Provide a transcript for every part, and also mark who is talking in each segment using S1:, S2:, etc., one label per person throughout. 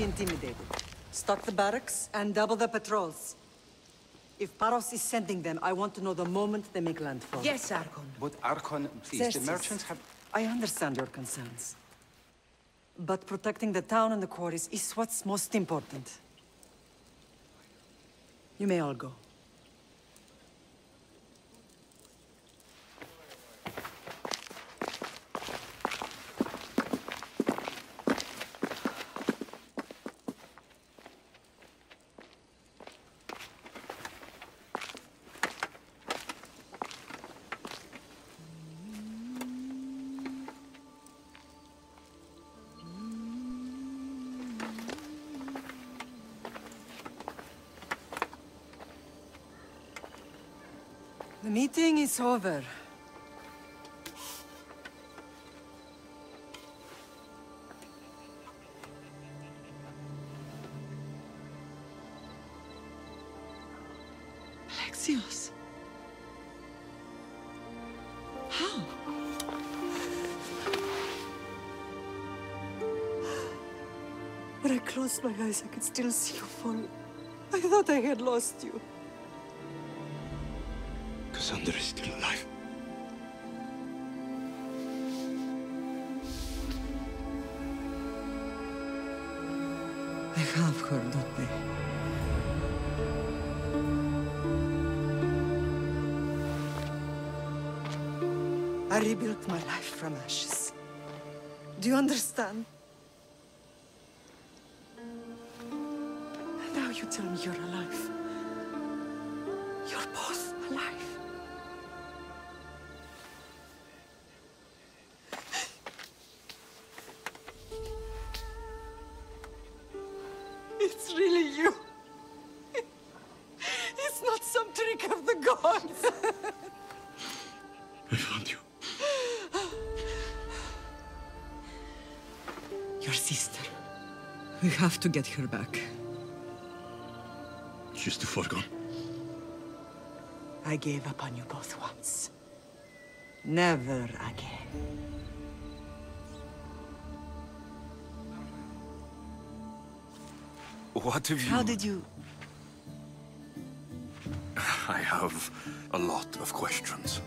S1: be intimidated. Stock the barracks and double the patrols. If Paros is sending them, I want to know the moment they make landfall.
S2: Yes, Archon.
S3: But Archon, please, the merchants have...
S1: I understand your concerns. But protecting the town and the quarries is what's most important. You may all go. The meeting is over.
S4: Alexios. How?
S1: When I closed my eyes, I could still see you fall. I thought I had lost you.
S5: Cassandra is still alive.
S4: They have her, don't they?
S1: I rebuilt my life from ashes. Do you understand? Now you tell me you're alive. You're both alive. It's really you. It's not some trick of the gods.
S5: I found you.
S4: Your sister. We have to get her back.
S5: She's too far gone.
S1: I gave up on you both once. Never again.
S6: What have you...
S1: How did you...
S6: I have a lot of questions.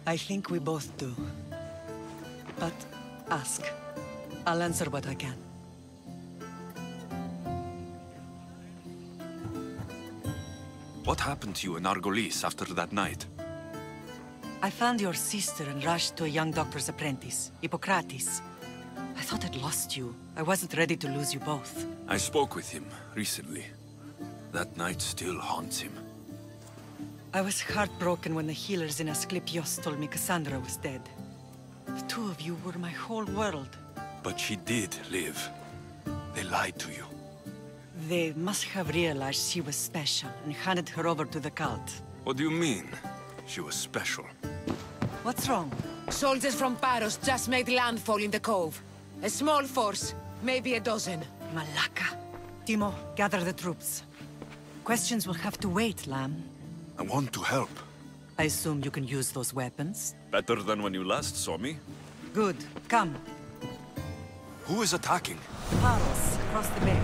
S1: I think we both do. But ask. I'll answer what I can.
S6: What happened to you in Argolis after that night?
S1: I found your sister and rushed to a young doctor's apprentice, Hippocrates. I thought I'd lost you. I wasn't ready to lose you both.
S6: I spoke with him recently. That night still haunts him.
S1: I was heartbroken when the healers in Asclepios told me Cassandra was dead. The two of you were my whole world.
S6: But she did live. They lied to you.
S1: They must have realized she was special and handed her over to the cult.
S6: What do you mean? She was special.
S1: What's wrong?
S2: Soldiers from Paros just made landfall in the cove. A small force, maybe a dozen.
S1: Malaka. Timo, gather the troops. Questions will have to wait, Lamb.
S6: I want to help.
S1: I assume you can use those weapons?
S6: Better than when you last saw me.
S1: Good. Come.
S6: Who is attacking?
S1: Paros, across the bay.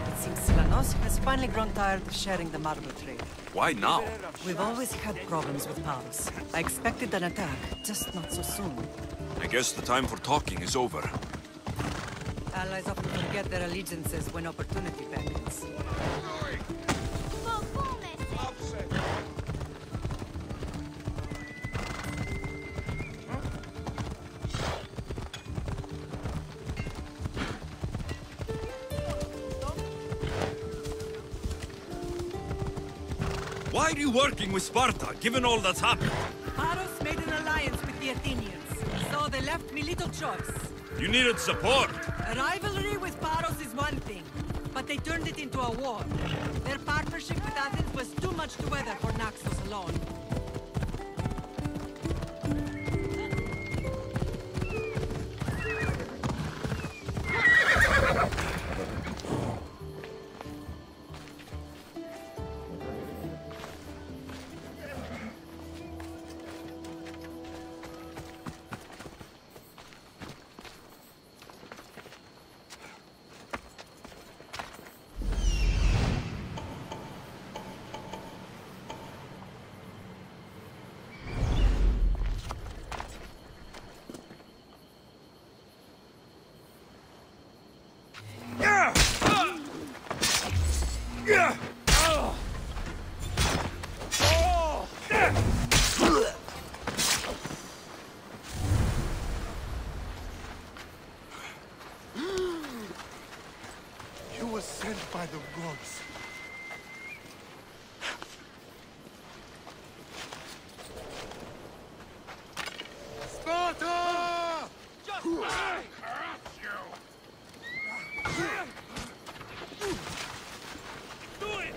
S1: It seems Silanos has finally grown tired of sharing the marble trade.
S6: Why now?
S1: We've always had problems with Paros. I expected an attack, just not so soon.
S6: I guess the time for talking is over.
S1: Allies often forget their allegiances when opportunity beckons.
S6: Why are you working with Sparta, given all that's happened?
S1: Paros made an alliance with the Athenians, so they left me little choice.
S6: You needed support.
S1: A rivalry with Paros is one thing, but they turned it into a war. Their partnership with Athens was too much to weather for Naxos alone.
S5: was sent by the gods. Sparta! Just harass you! Do it!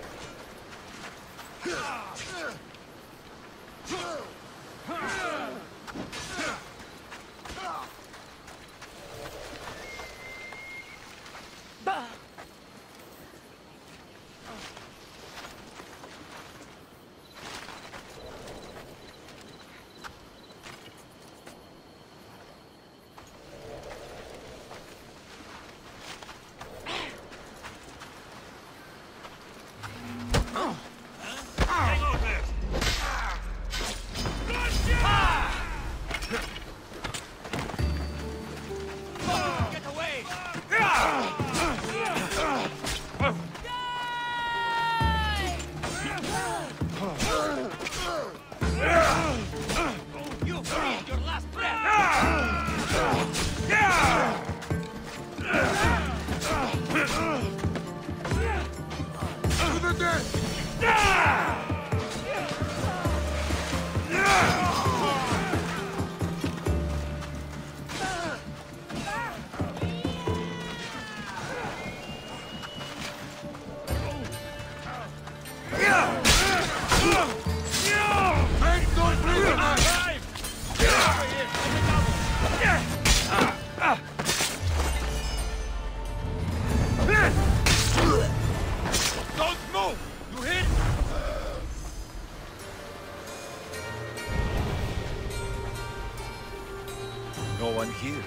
S6: No one here.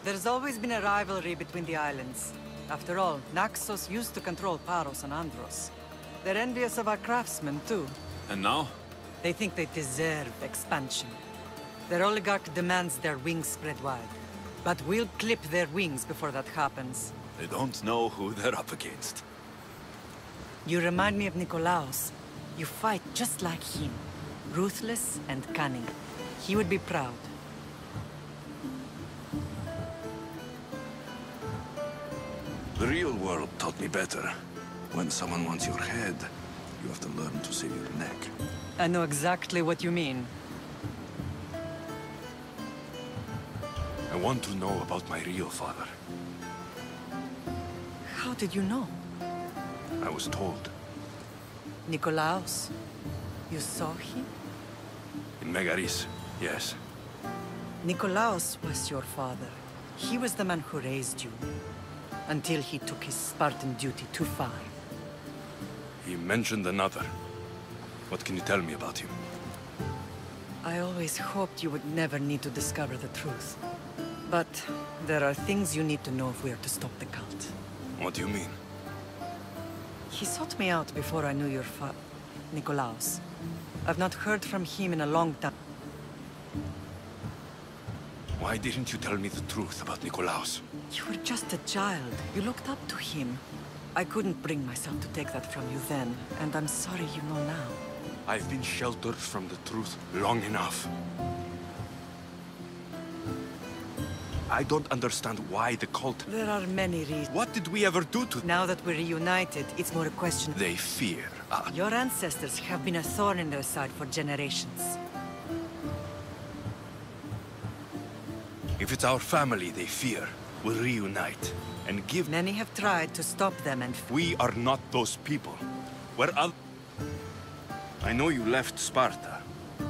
S1: There's always been a rivalry between the islands. After all, Naxos used to control Paros and Andros. They're envious of our craftsmen, too.
S6: And now?
S1: They think they deserve expansion. Their oligarch demands their wings spread wide. But we'll clip their wings before that happens.
S6: They don't know who they're up against.
S1: You remind me of Nikolaos. You fight just like him. Ruthless and cunning. He would be proud.
S6: The real world taught me better. When someone wants your head, you have to learn to save your neck.
S1: I know exactly what you mean.
S6: I want to know about my real father.
S1: How did you know?
S6: I was told.
S1: Nikolaos? You saw him?
S6: In Megaris, yes.
S1: Nikolaos was your father. He was the man who raised you. Until he took his Spartan duty too far.
S6: He mentioned another. What can you tell me about him?
S1: I always hoped you would never need to discover the truth. But there are things you need to know if we are to stop the cult.
S6: What do you mean?
S1: He sought me out before I knew your Nikolaos. I've not heard from him in a long time.
S6: Why didn't you tell me the truth about Nikolaos?
S1: You were just a child. You looked up to him. I couldn't bring myself to take that from you then, and I'm sorry you know now.
S6: I've been sheltered from the truth long enough. I don't understand why the cult...
S1: There are many reasons.
S6: What did we ever do to...
S1: Now that we're reunited, it's more a question...
S6: They fear us.
S1: Your ancestors have been a thorn in their side for generations.
S6: If it's our family they fear, we'll reunite and give...
S1: Many have tried to stop them and...
S6: We are not those people. We're I know you left Sparta,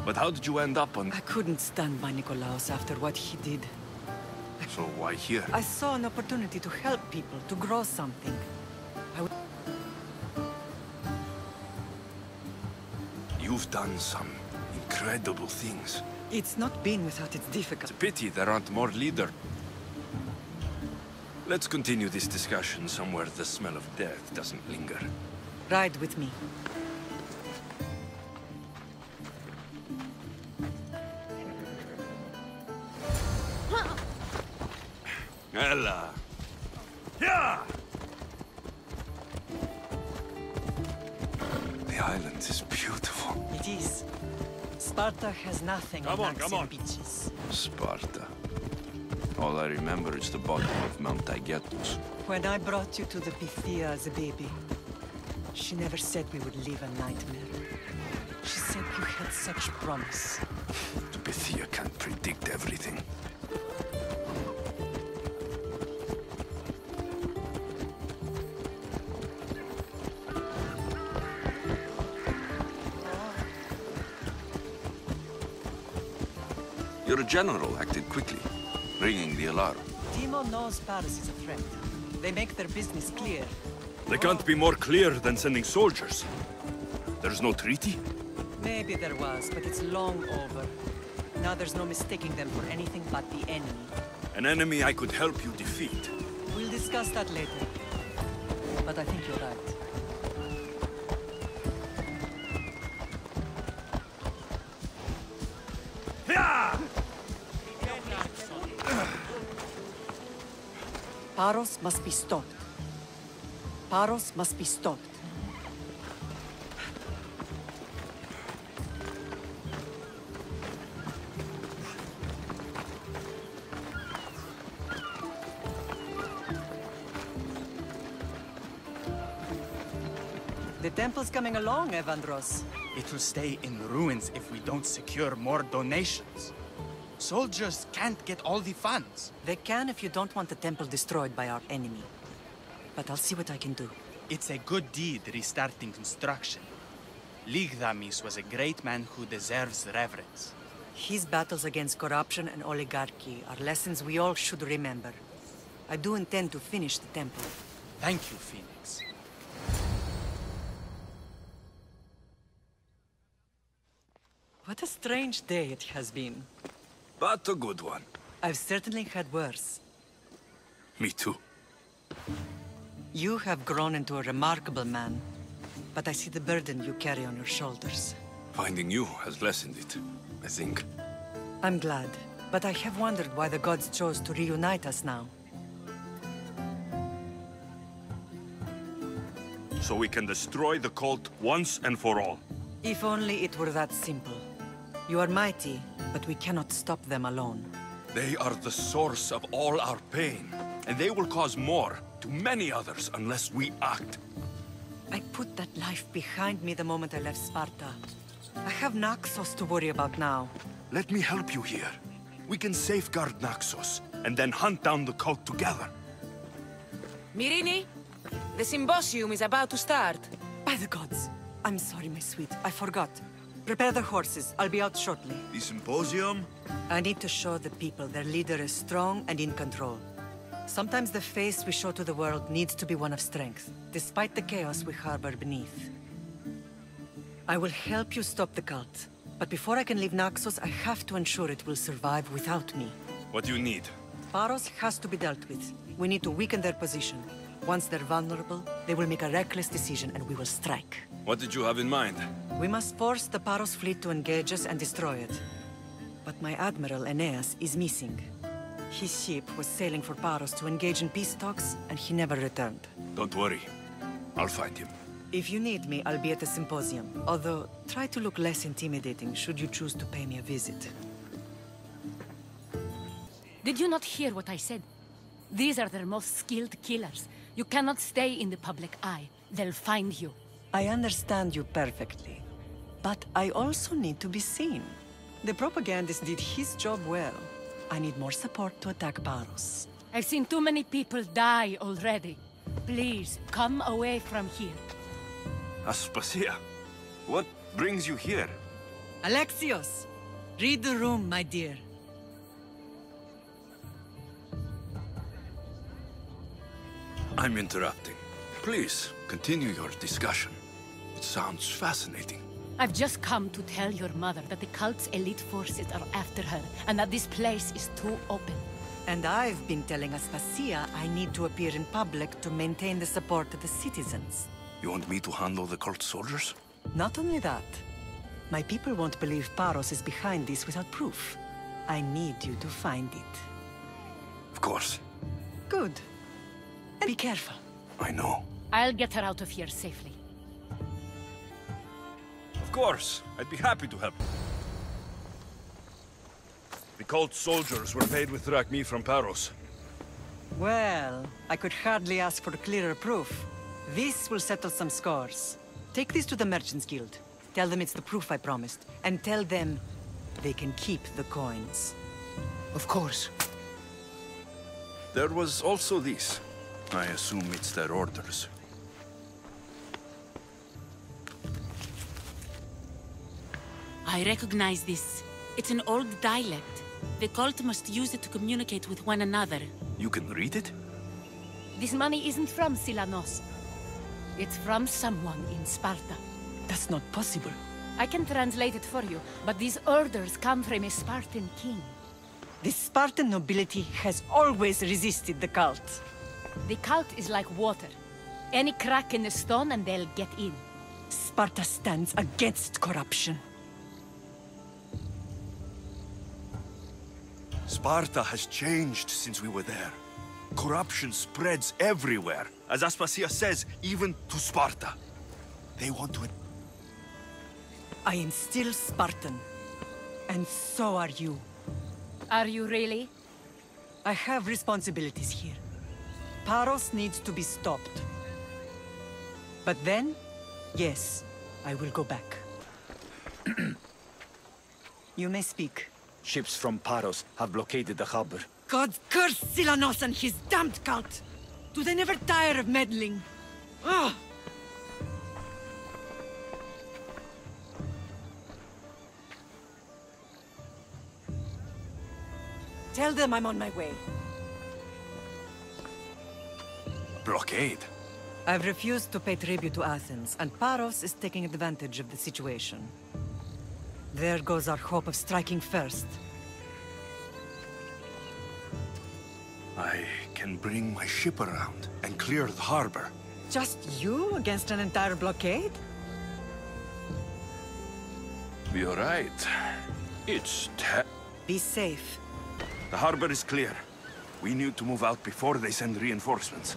S6: but how did you end up on...
S1: I couldn't stand by Nikolaos after what he did.
S6: So why here?
S1: I saw an opportunity to help people, to grow something.
S6: You've done some incredible things.
S1: It's not been without its difficulties.
S6: It's a pity there aren't more leaders. Let's continue this discussion somewhere the smell of death doesn't linger.
S1: Ride with me.
S6: Ella! Yeah! The island is beautiful.
S1: It is. Sparta has nothing
S6: Come on,
S1: Naxian beaches.
S6: Sparta. All I remember is the bottom of Mount Taygetus.
S1: When I brought you to the Pythia as a baby, she never said we would live a nightmare. She said you had such promise.
S6: The Pythia can't predict everything. Your general acted quickly, ringing the alarm.
S1: Timo knows Paris is a threat. They make their business clear.
S6: They can't be more clear than sending soldiers. There's no treaty?
S1: Maybe there was, but it's long over. Now there's no mistaking them for anything but the enemy.
S6: An enemy I could help you defeat.
S1: We'll discuss that later. But I think you're right. Paros must be stopped. Paros must be stopped. The temple's coming along, Evandros.
S3: It will stay in ruins if we don't secure more donations. Soldiers can't get all the funds.
S1: They can if you don't want the temple destroyed by our enemy. But I'll see what I can do.
S3: It's a good deed restarting construction. Ligdamis was a great man who deserves reverence.
S1: His battles against corruption and oligarchy are lessons we all should remember. I do intend to finish the temple.
S3: Thank you, Phoenix.
S1: What a strange day it has been.
S6: But a good one.
S1: I've certainly had worse.
S6: Me too.
S1: You have grown into a remarkable man, but I see the burden you carry on your shoulders.
S6: Finding you has lessened it, I think.
S1: I'm glad, but I have wondered why the gods chose to reunite us now.
S6: So we can destroy the cult once and for all.
S1: If only it were that simple. You are mighty, but we cannot stop them alone.
S6: They are the source of all our pain, and they will cause more to many others unless we act.
S1: I put that life behind me the moment I left Sparta. I have Naxos to worry about now.
S6: Let me help you here. We can safeguard Naxos, and then hunt down the cult together.
S2: Myrrine, the symposium is about to start.
S1: By the gods! I'm sorry, my sweet. I forgot. Prepare the horses. I'll be out shortly.
S6: The symposium?
S1: I need to show the people their leader is strong and in control. Sometimes the face we show to the world needs to be one of strength, despite the chaos we harbor beneath. I will help you stop the cult, but before I can leave Naxos, I have to ensure it will survive without me.
S6: What do you need?
S1: Paros has to be dealt with. We need to weaken their position. Once they're vulnerable, they will make a reckless decision and we will strike.
S6: What did you have in mind?
S1: We must force the Paros fleet to engage us and destroy it. But my admiral, Aeneas, is missing. His ship was sailing for Paros to engage in peace talks, and he never returned.
S6: Don't worry. I'll find him.
S1: If you need me, I'll be at the symposium. Although, try to look less intimidating should you choose to pay me a visit.
S7: Did you not hear what I said? These are their most skilled killers. You cannot stay in the public eye. They'll find you.
S1: I understand you perfectly. But I also need to be seen. The propagandist did his job well. I need more support to attack Paros.
S7: I've seen too many people die already. Please, come away from here.
S6: Aspasia, what brings you here?
S1: Alexios! Read the room, my dear.
S6: I'm interrupting. Please, continue your discussion. It sounds fascinating.
S7: I've just come to tell your mother that the cult's elite forces are after her, and that this place is too open.
S1: And I've been telling Aspasia I need to appear in public to maintain the support of the citizens.
S6: You want me to handle the cult soldiers?
S1: Not only that, my people won't believe Paros is behind this without proof. I need you to find it.
S6: Of course.
S1: Good. Be careful.
S6: I know.
S7: I'll get her out of here safely.
S6: Of course. I'd be happy to help. The cult soldiers were paid with drachmi from Paros.
S1: Well, I could hardly ask for clearer proof. This will settle some scores. Take this to the Merchants Guild. Tell them it's the proof I promised. And tell them they can keep the coins.
S2: Of course.
S6: There was also this. I assume it's their orders.
S8: I recognize this. It's an old dialect. The cult must use it to communicate with one another.
S6: You can read it?
S7: This money isn't from Silanos. It's from someone in Sparta.
S1: That's not possible.
S7: I can translate it for you, but these orders come from a Spartan king.
S1: The Spartan nobility has always resisted the cult.
S7: The cult is like water. Any crack in the stone and they'll get in.
S1: Sparta stands against corruption.
S6: Sparta has changed since we were there. Corruption spreads everywhere. As Aspasia says, even to Sparta. They want to...
S1: I am still Spartan. And so are you.
S7: Are you really?
S1: I have responsibilities here. Paros needs to be stopped. But then, yes, I will go back. You may speak.
S9: Ships from Paros have blockaded the harbor.
S1: God curse Silanos and his damned cult! Do they never tire of meddling? Ugh! Tell them I'm on my way.
S6: Blockade?
S1: I've refused to pay tribute to Athens, and Paros is taking advantage of the situation. There goes our hope of striking first.
S6: I can bring my ship around and clear the harbor.
S1: Just you against an entire blockade?
S6: You're right. It's
S1: Be safe.
S6: The harbor is clear. We need to move out before they send reinforcements.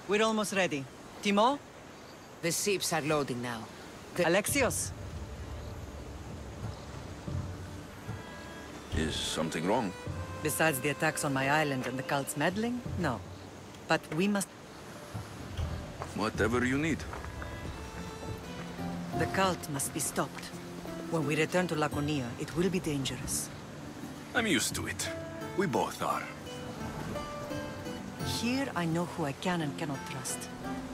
S1: We're almost ready. Timo?
S2: The ships are loading now.
S1: Alexios?
S6: Is something wrong?
S1: Besides the attacks on my island and the cult's meddling? No. But we must...
S6: Whatever you need.
S1: The cult must be stopped. When we return to Laconia, it will be dangerous.
S6: I'm used to it. We both are.
S1: Here I know who I can and cannot trust.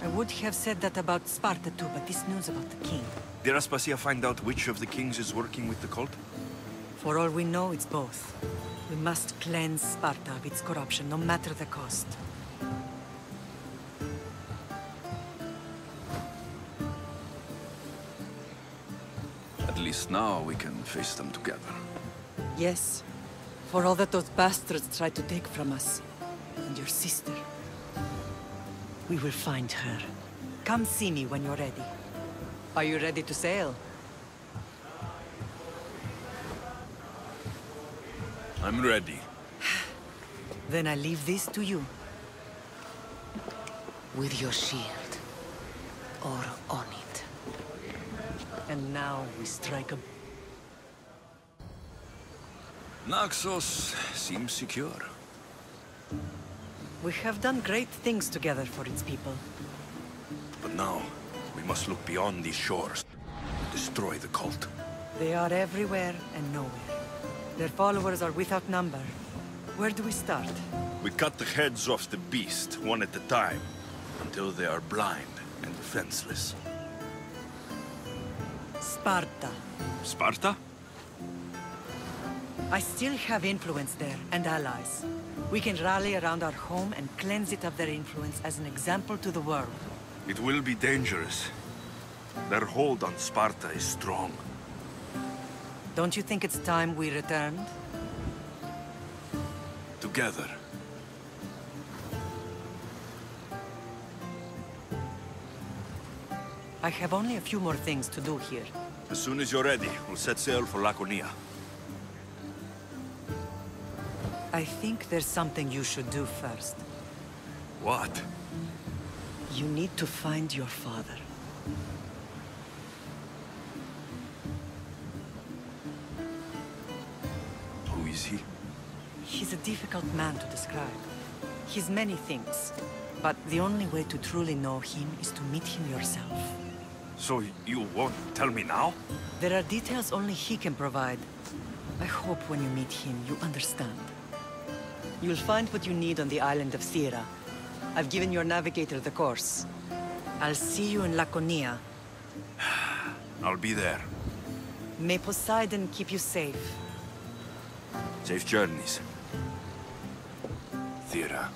S1: I would have said that about Sparta too, but this news about the king...
S6: Did Aspasia find out which of the kings is working with the cult?
S1: For all we know, it's both. We must cleanse Sparta of its corruption, no matter the cost.
S6: At least now we can face them together.
S1: Yes. For all that those bastards tried to take from us. And your sister. We will find her. Come see me when you're ready. Are you ready to sail?
S6: I'm ready.
S1: Then I leave this to you.
S2: With your shield. Or on it.
S1: And now we strike a...
S6: Naxos seems secure.
S1: We have done great things together for its people.
S6: But now, we must look beyond these shores. Destroy the cult.
S1: They are everywhere and nowhere. Their followers are without number. Where do we start?
S6: We cut the heads off the beast, one at a time, until they are blind and defenseless.
S1: Sparta.
S6: Sparta?
S1: I still have influence there, and allies. We can rally around our home and cleanse it of their influence as an example to the world.
S6: It will be dangerous. Their hold on Sparta is strong.
S1: Don't you think it's time we returned?
S6: Together.
S1: I have only a few more things to do here.
S6: As soon as you're ready, we'll set sail for Laconia.
S1: I think there's something you should do first.
S6: What?
S1: You need to find your father.
S6: is he?
S1: He's a difficult man to describe. He's many things, but the only way to truly know him is to meet him yourself.
S6: So you won't tell me now?
S1: There are details only he can provide. I hope when you meet him, you understand. You'll find what you need on the island of Sierra. I've given your navigator the course. I'll see you in Laconia.
S6: I'll be there.
S1: May Poseidon keep you safe.
S6: Safe journeys. Thera.